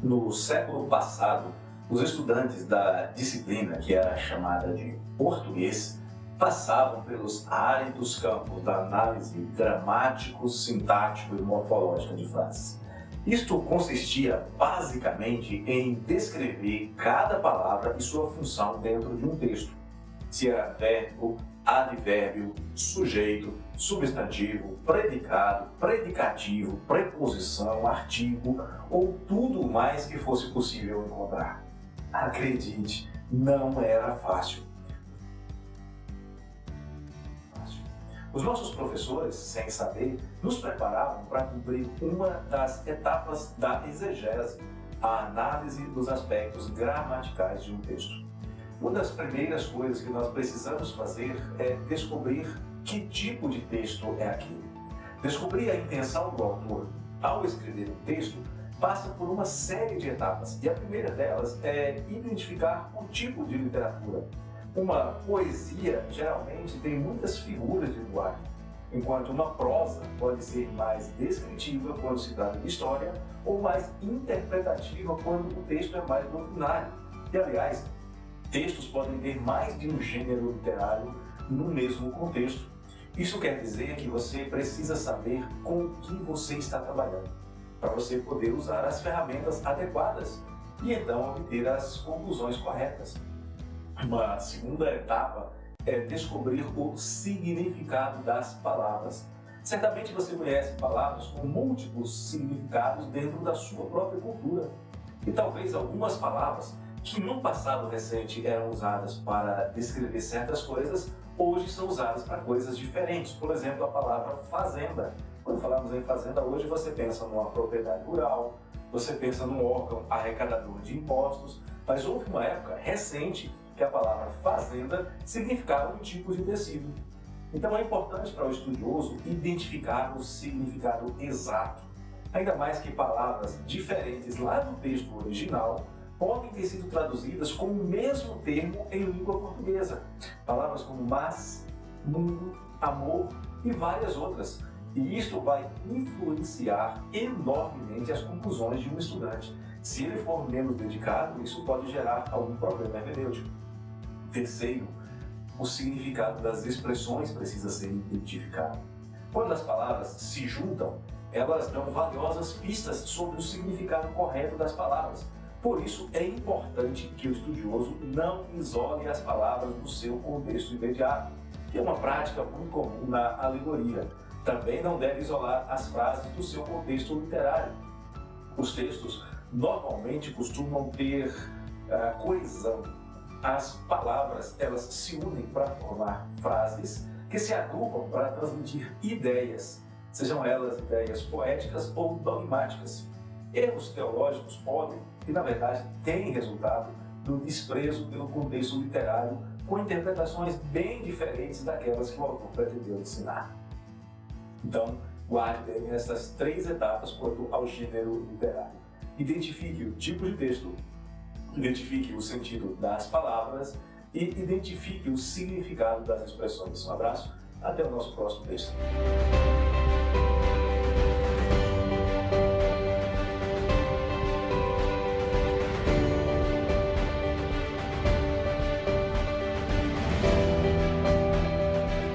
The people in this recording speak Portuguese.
No século passado, os estudantes da disciplina, que era chamada de português, passavam pelos áridos campos da análise gramático, sintático e morfológica de frases. Isto consistia basicamente em descrever cada palavra e sua função dentro de um texto. Se era verbo, advérbio, sujeito, substantivo, predicado, predicativo, preposição, artigo ou tudo mais que fosse possível encontrar. Acredite, não era fácil. Os nossos professores, sem saber, nos preparavam para cumprir uma das etapas da exegese, a análise dos aspectos gramaticais de um texto. Uma das primeiras coisas que nós precisamos fazer é descobrir que tipo de texto é aquele. Descobrir a intenção do autor ao escrever um texto passa por uma série de etapas, e a primeira delas é identificar o tipo de literatura. Uma poesia geralmente tem muitas figuras de linguagem, enquanto uma prosa pode ser mais descritiva quando se trata de história ou mais interpretativa quando o texto é mais doutrinário. E, aliás, textos podem ter mais de um gênero literário no mesmo contexto. Isso quer dizer que você precisa saber com o que você está trabalhando, para você poder usar as ferramentas adequadas e então obter as conclusões corretas. Uma segunda etapa é descobrir o significado das palavras. Certamente você conhece palavras com múltiplos significados dentro da sua própria cultura. E talvez algumas palavras que no passado recente eram usadas para descrever certas coisas, hoje são usadas para coisas diferentes. Por exemplo, a palavra fazenda. Quando falamos em fazenda, hoje você pensa numa propriedade rural, você pensa num órgão arrecadador de impostos, mas houve uma época recente que a palavra fazenda significava um tipo de tecido. Então é importante para o estudioso identificar o significado exato, ainda mais que palavras diferentes lá do texto original podem ter sido traduzidas com o mesmo termo em língua portuguesa. Palavras como mas, mundo, amor e várias outras. E isto vai influenciar enormemente as conclusões de um estudante. Se ele for menos dedicado, isso pode gerar algum problema hermenêutico. Terceiro, o significado das expressões precisa ser identificado. Quando as palavras se juntam, elas dão valiosas pistas sobre o significado correto das palavras. Por isso, é importante que o estudioso não isole as palavras do seu contexto imediato, que é uma prática muito comum na alegoria. Também não deve isolar as frases do seu contexto literário. Os textos normalmente costumam ter coesão. As palavras, elas se unem para formar frases que se agrupam para transmitir ideias, sejam elas ideias poéticas ou dogmáticas. Erros teológicos podem, e na verdade têm resultado do desprezo pelo contexto literário, com interpretações bem diferentes daquelas que o autor pretendeu ensinar. Então, guarde bem essas três etapas quanto ao gênero literário. Identifique o tipo de texto, identifique o sentido das palavras e identifique o significado das expressões. Um abraço, até o nosso próximo texto.